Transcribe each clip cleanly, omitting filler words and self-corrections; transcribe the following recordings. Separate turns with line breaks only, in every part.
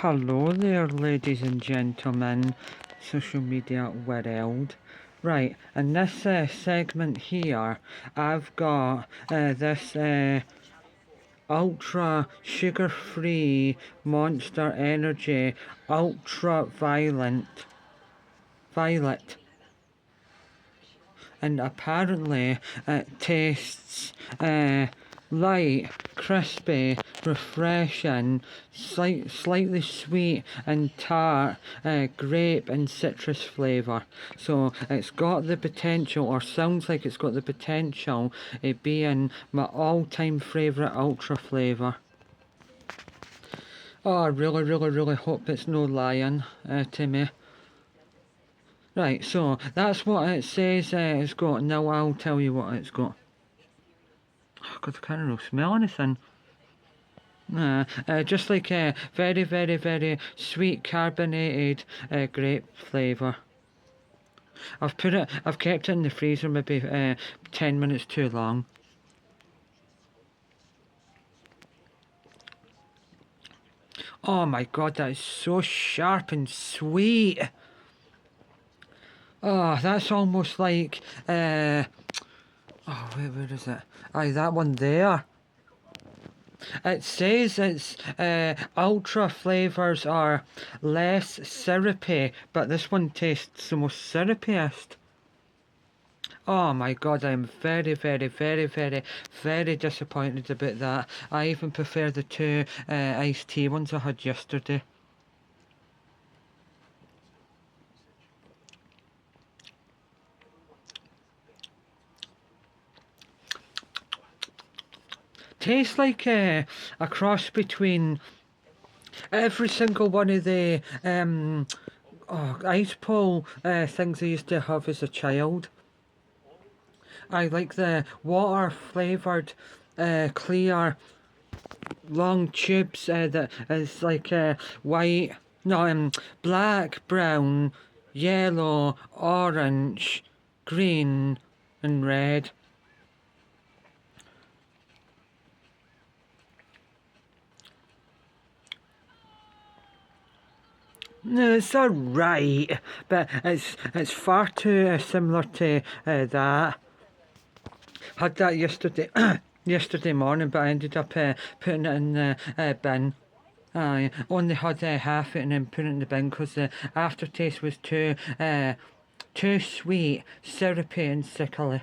Hello there, ladies and gentlemen, social media world. Right, in this segment here, I've got this ultra sugar-free Monster Energy ultra violet, and apparently it tastes light, crispy, refreshing, slightly sweet and tart, grape and citrus flavour. So it's got the potential, or sounds like it's got the potential, of being my all-time favourite ultra flavour. Oh, I really hope it's no lying to me. Right, so that's what it says it's got. Now I'll tell you what it's got. Oh, God, I can't really smell anything. Just like a very sweet carbonated grape flavour. I've kept it in the freezer maybe 10 minutes too long. Oh my God, that is so sharp and sweet. Oh, that's almost like, oh wait, where is it? Aye, that one there. It says its ultra flavours are less syrupy, but this one tastes the most syrupiest. Oh my God, I'm very disappointed about that. I even prefer the two iced tea ones I had yesterday. Tastes like a cross between every single one of the ice pole things I used to have as a child. I like the water flavoured clear long tubes that is like white, no, black, brown, yellow, orange, green and red. No, it's alright, but it's far too similar to that. Had that yesterday, yesterday morning, but I ended up putting it in the bin. I only had half it and then put it in the bin because the aftertaste was too sweet, syrupy and sickly.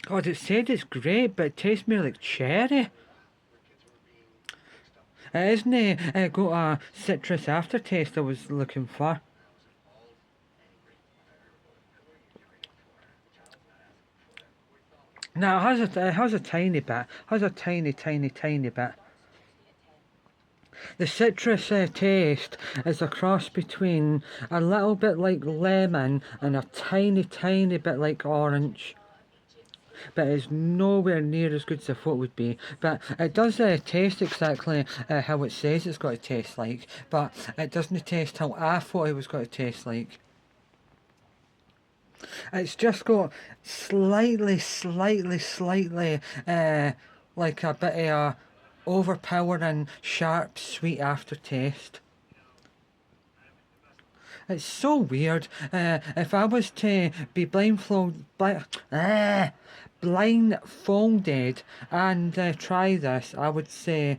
God, it said it's great, but it tastes more like cherry. It isn't got a citrus aftertaste I was looking for. Now it has a tiny bit, has a tiny bit. The citrus taste is a cross between a little bit like lemon and a tiny bit like orange. But it's nowhere near as good as I thought it would be. But it does taste exactly how it says it's got to taste like. But it doesn't taste how I thought it was going to taste like. It's just got slightly like a bit of a overpowering, sharp, sweet aftertaste. It's so weird. If I was to be blindfolded and try this, I would say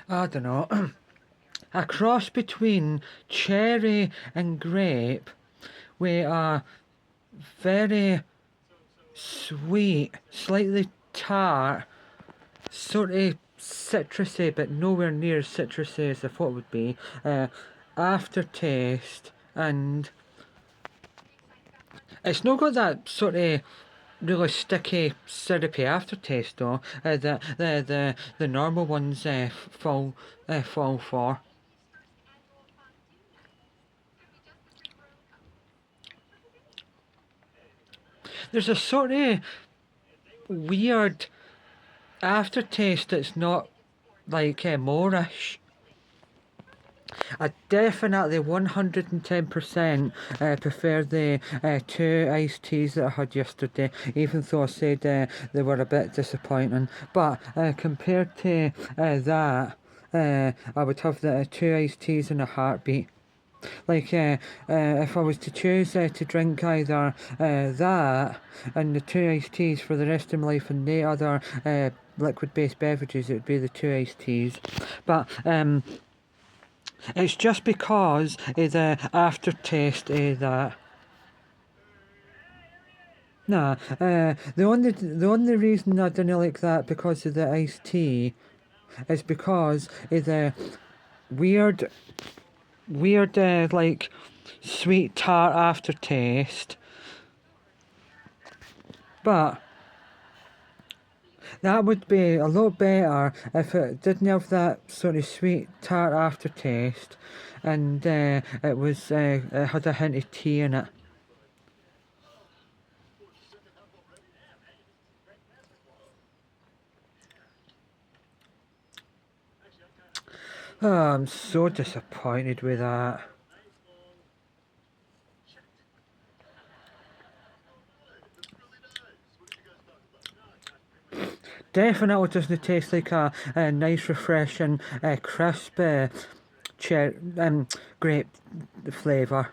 I don't know, a cross between cherry and grape with a very sweet, slightly tart, sort of citrusy, but nowhere near as citrusy as I thought it would be, aftertaste, and it's not got that sort of really sticky, syrupy aftertaste though. The normal ones fall for. There's a sort of weird aftertaste that's not like moreish. I definitely 110% prefer the two iced teas that I had yesterday, even though I said they were a bit disappointing. But compared to I would have the two iced teas in a heartbeat. Like, if I was to choose to drink either that and the two iced teas for the rest of my life and no other liquid-based beverages, it would be the two iced teas. But it's just because of the aftertaste of that. Nah, the only reason I didn't like that because of the iced tea is because of the weird, like sweet tart aftertaste. But that would be a lot better if it didn't have that sort of sweet tart aftertaste, and it had a hint of tea in it. Oh, I'm so disappointed with that. Definitely doesn't taste like a nice, refreshing, crisp grape flavour.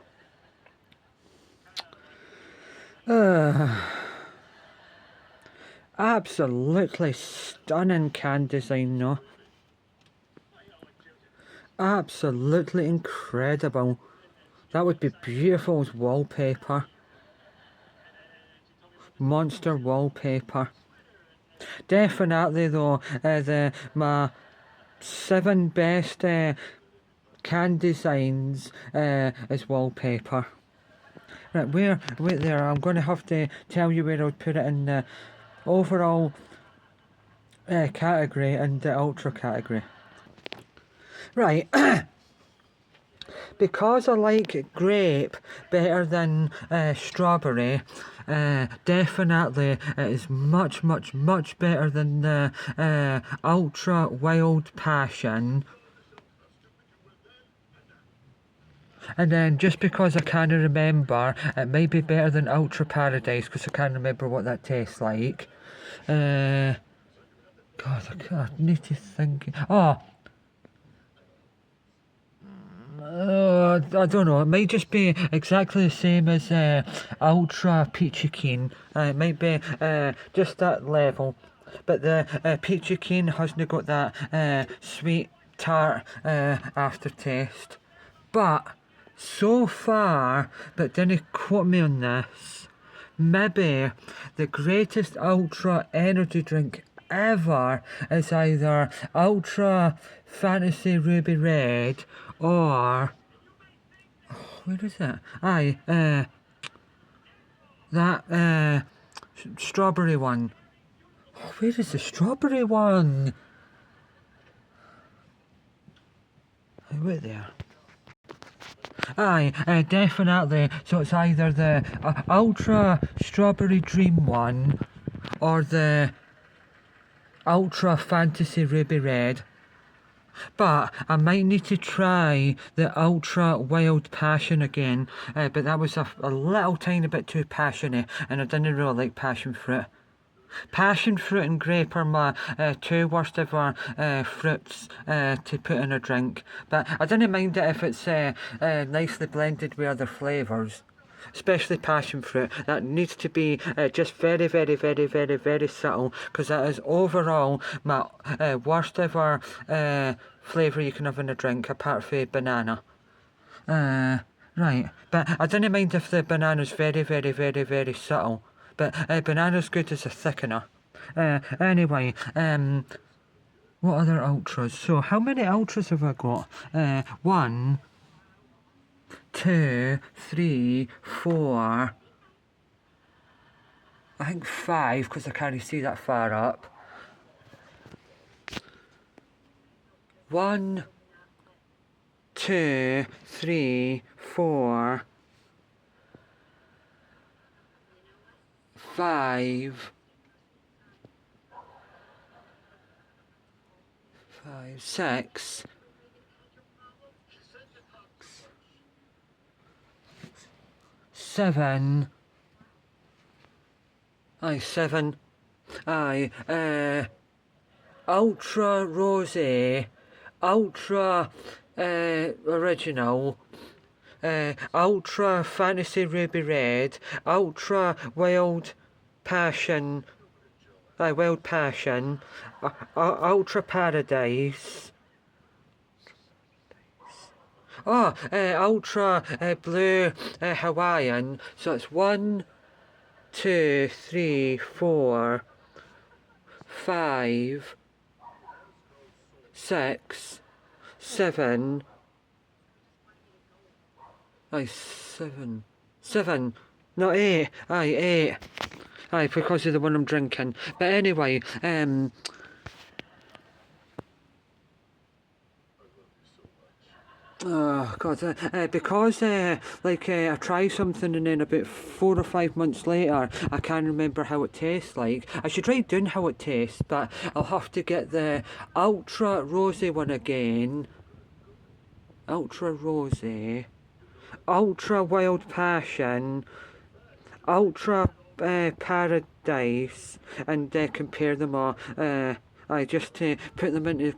Absolutely stunning can design, though. Absolutely incredible. That would be beautiful as wallpaper. Monster wallpaper. Definitely though, my 7 best can designs as wallpaper. Right, wait there, I'm going to have to tell you where I would put it in the overall category and the ultra category. Right, because I like grape better than strawberry, definitely it is much, much, much better than the Ultra Wild Passion. And then just because I can't remember, it may be better than Ultra Paradise because I can't remember what that tastes like. God, I need to think. Oh, I don't know. It might just be exactly the same as Ultra Peachy Keen. It might be just that level. But the Peachy Keen hasn't got that sweet tart aftertaste. But so far, but didn't quote me on this, maybe the greatest ultra energy drink ever is either Ultra Fantasy Ruby Red or where is it? Aye, that strawberry one. Where is the strawberry one? Wait there. Aye, definitely. So it's either the Ultra Strawberry Dream one or the Ultra Fantasy Ruby Red. But I might need to try the Ultra Wild Passion again. But that was a little tiny bit too passiony, and I didn't really like passion fruit. Passion fruit and grape are my two worst ever fruits to put in a drink. But I didn't mind it if it's nicely blended with other flavours. Especially passion fruit. That needs to be just very, very, very, very, very subtle. Because that is overall my worst ever flavour you can have in a drink, apart from banana. Right. But I didn't mind if the banana's very, very, very, very subtle. But banana's good as a thickener. Anyway, what other ultras? So, how many ultras have I got? 1, 2, 3, 4. I think 5, because I can't see that far up. 1, 2, 3, 4, 5, 6, 7. Aye, 7. Aye, Ultra Rosé, Ultra Original, Ultra Fantasy Ruby Red, Ultra Wild Passion, Wild Passion, Ultra Paradise. Oh, Ultra Blue Hawaiian. So it's 1, 2, 3, 4, 5, 6, 7. Aye, 7. 7. No, 8. Aye, 8. Aye, because of the one I'm drinking. But anyway, oh God! Because I try something and then about 4 or 5 months later, I can't remember how it tastes like. I should write down how it tastes, but I'll have to get the Ultra Rosé one again. Ultra Rosé, Ultra Wild Passion, Ultra Paradise, and compare them all. I just put them into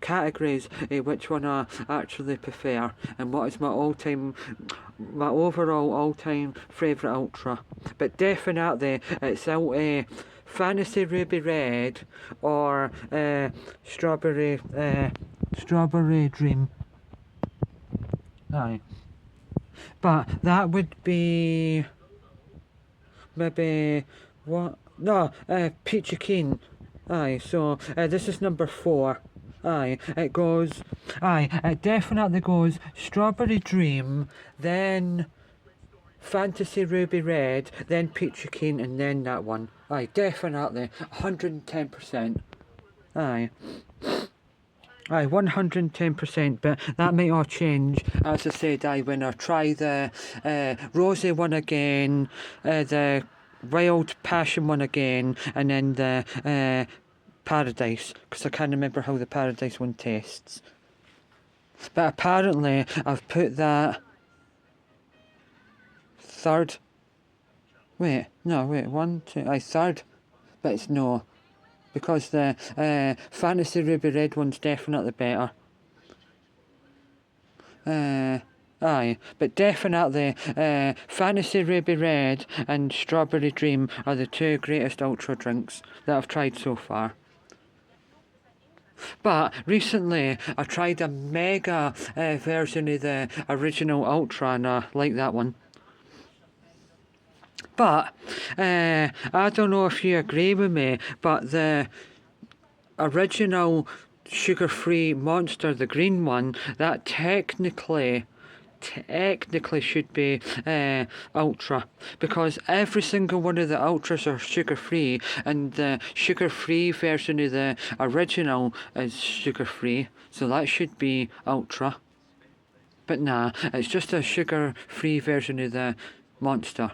categories, which one I actually prefer, and what is my overall all-time favourite Ultra. But definitely, it's out Fantasy Ruby Red or Strawberry Dream. Aye. But that would be maybe what? No, Peachy Keen. Aye, so this is number 4. Aye, it goes. Aye, it definitely goes Strawberry Dream, then Fantasy Ruby Red, then Peachy Keen, and then that one. Aye, definitely 110%. Aye. Aye, 110%, but that might all change. As I said, when I try the Rosé one again, the Wild Passion one again, and then the Paradise, because I can't remember how the Paradise one tastes. But apparently, I've put that third. Wait, 1, 2, third. But it's no. Because the Fantasy Ruby Red one's definitely better. Aye, but definitely Fantasy Ruby Red and Strawberry Dream are the 2 greatest Ultra drinks that I've tried so far. But recently I tried a mega version of the original Ultra and I like that one. But I don't know if you agree with me, but the original sugar-free Monster, the green one, that technically should be Ultra, because every single one of the Ultras are sugar-free, and the sugar-free version of the original is sugar-free, so that should be Ultra. But nah, it's just a sugar-free version of the Monster.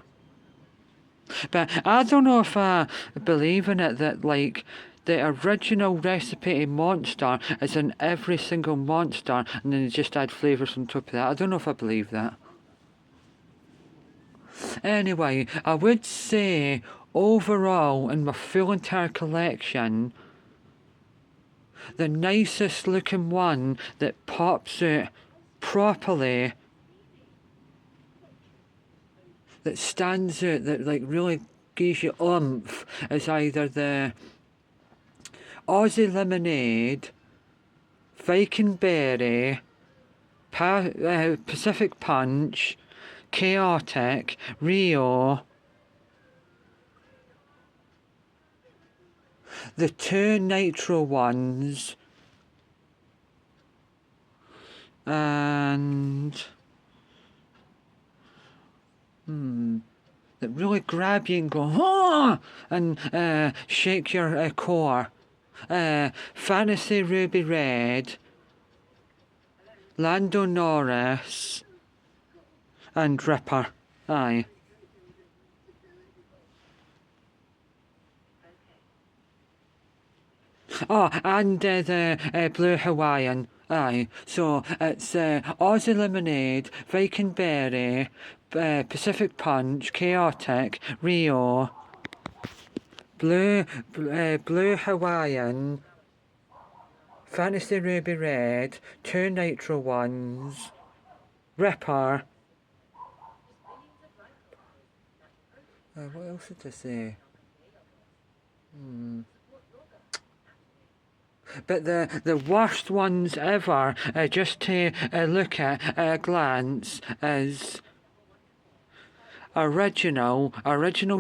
But I don't know if I believe in it that like the original recipe of Monster is in every single Monster and then they just add flavours on top of that. I don't know if I believe that. Anyway, I would say overall in my full entire collection, the nicest looking one that pops out properly, that stands out, that like really gives you oomph, is either the Aussie Lemonade, Viking Berry, Pacific Punch, Chaotic, Rio, the 2 Nitro ones, and that really grab you and go, ah! And shake your core. Fantasy Ruby Red, Lando Norris, and Ripper. Aye. Oh, and the Blue Hawaiian. Aye. So it's Aussie Lemonade, Viking Berry, Pacific Punch, Chaotic, Rio, Blue Hawaiian, Fantasy Ruby Red, 2 Nitro ones, Ripper. What else did I say? But the worst ones ever, just to look at a glance, is original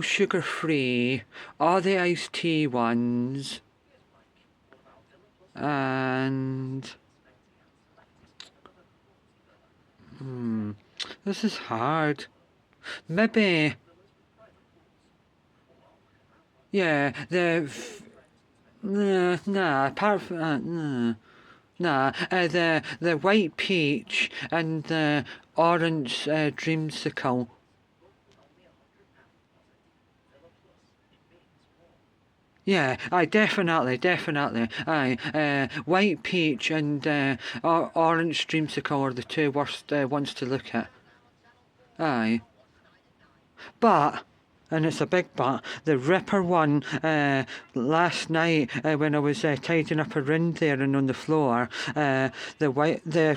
sugar-free, all the iced tea ones, and this is hard. Maybe, yeah, apart from the white peach and the orange dreamsicle. Yeah, definitely. White peach and orange dreamsicle are the 2 worst ones to look at. Aye. But, and it's a big but, the Ripper one last night when I was tidying up around there and on the floor, is it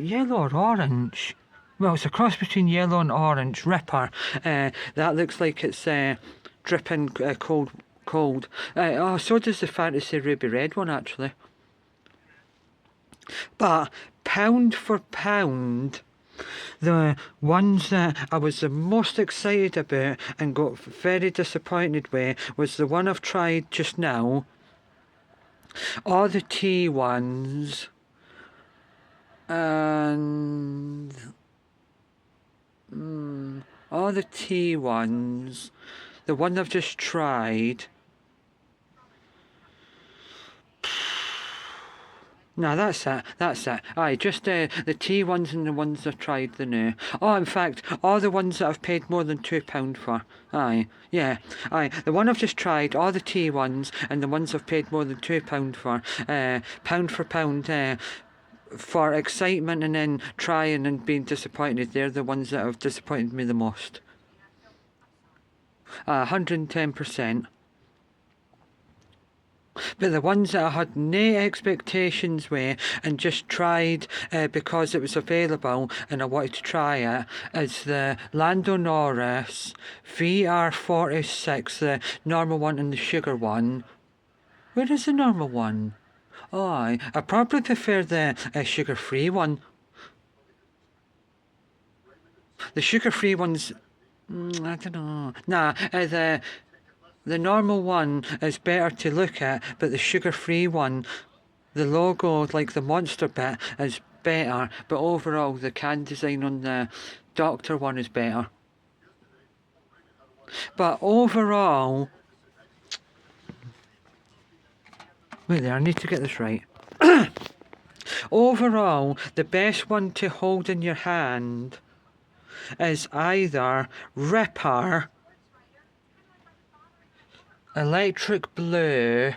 yellow or orange? Well, it's a cross between yellow and orange. Ripper. That looks like it's dripping cold. So does the Fantasy Ruby Red one actually. But pound for pound, the ones that I was the most excited about and got very disappointed with was the one I've tried just now. All the tea ones and all the tea ones. The one I've just tried. No, that's it. Aye, just the tea ones and the ones I've tried the new. Oh, in fact, all the ones that I've paid more than £2 for. Aye, yeah. Aye, the one I've just tried, all the tea ones and the ones I've paid more than £2 for. Pound for pound, for excitement and then trying and being disappointed, they're the ones that have disappointed me the most. 110%. But the ones that I had no expectations with and just tried because it was available and I wanted to try it is the Lando Norris VR46, the normal one and the sugar one. Where is the normal one? Oh, I probably prefer the sugar-free one. The sugar-free one's... I don't know. Nah, the normal one is better to look at, but the sugar-free one, the logo, like the monster bit, is better, but overall the can design on the Doctor one is better. But overall... Wait there, I need to get this right. Overall, the best one to hold in your hand is either Ripper, Electric Blue,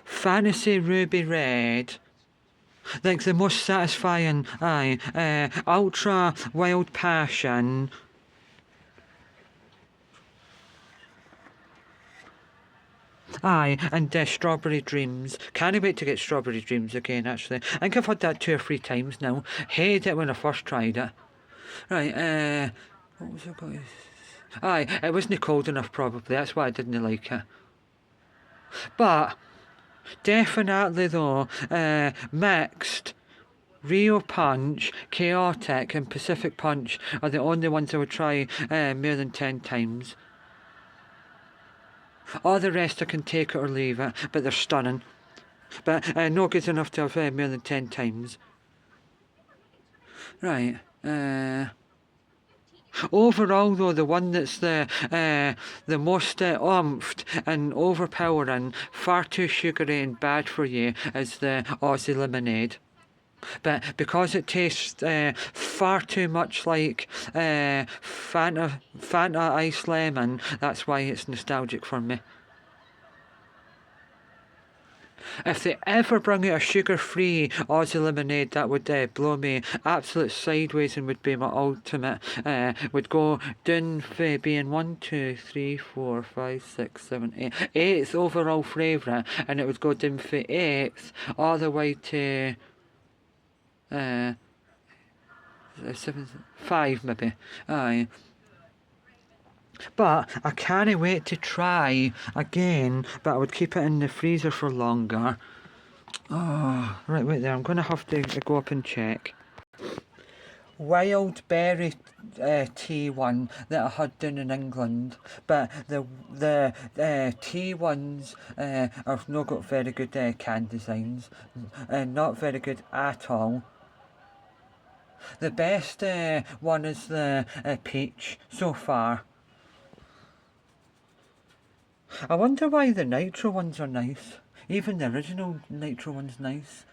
Fantasy Ruby Red, like the most satisfying, Ultra Wild Passion, and Strawberry Dreams. Can't wait to get Strawberry Dreams again, actually. I think I've had that 2 or 3 times now. Hated it when I first tried it. Right, what was I going to... it wasn't cold enough probably, that's why I didn't like it. But, definitely though, Mixed, Rio Punch, Chaotic and Pacific Punch are the only ones I would try more than 10 times. All the rest I can take it or leave it, but they're stunning. But not good enough to have more than 10 times. Right, overall though, the one that's the most oomphed and overpowering, far too sugary and bad for you, is the Aussie Lemonade. But because it tastes far too much like Fanta Ice Lemon, that's why it's nostalgic for me. If they ever bring out a sugar-free Aussie lemonade, that would blow me absolute sideways and would be my ultimate. Would go down for being 1, 2, 3, 4, 5, 6, 7, 8. 8th overall favourite, and it would go down for 8th all the way to 7, 5 maybe. Aye. But I can't wait to try again, but I would keep it in the freezer for longer. Oh, right, wait there, I'm going to have to go up and check. Wild berry T1 that I had down in England, but the T1s have not got very good can designs, not very good at all. The best one is the peach so far. I wonder why the nitro ones are nice. Even the original nitro one's nice.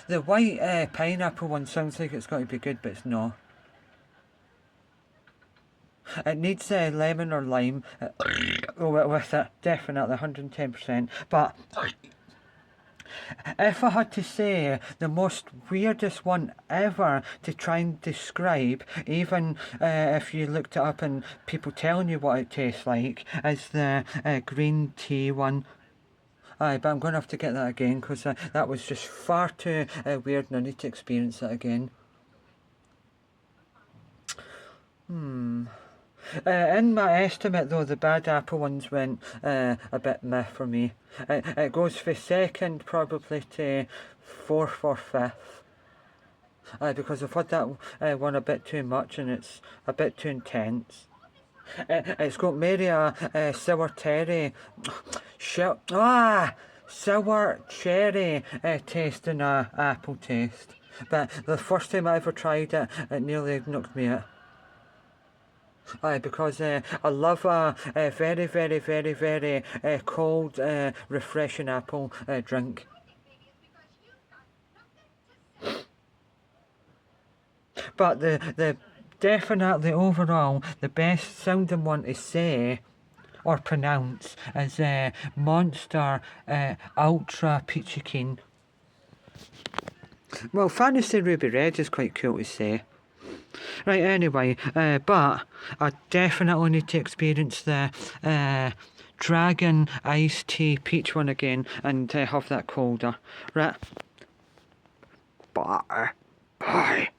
The white pineapple one sounds like it's got to be good, but it's not. It needs lemon or lime with it, definitely 110%. But if I had to say the most weirdest one ever to try and describe, even if you looked it up and people telling you what it tastes like, is the green tea one. Aye, but I'm going to have to get that again because that was just far too weird and I need to experience it again. In my estimate though, the bad apple ones went a bit meh for me. It goes for second probably to fourth or fifth. Because I've had that one a bit too much and it's a bit too intense. It's got maybe a sour cherry, sour cherry taste and a apple taste. But the first time I ever tried it, it nearly knocked me out. Because I love a very, very, very, very cold, refreshing apple drink. But the definitely overall the best sounding one to say or pronounce is Monster Ultra Peachy Keen. Well, Fantasy Ruby Red is quite cool to say. Right, anyway, but I definitely need to experience the Dragon Iced Tea Peach one again and have that colder. Right. Bye. Bye.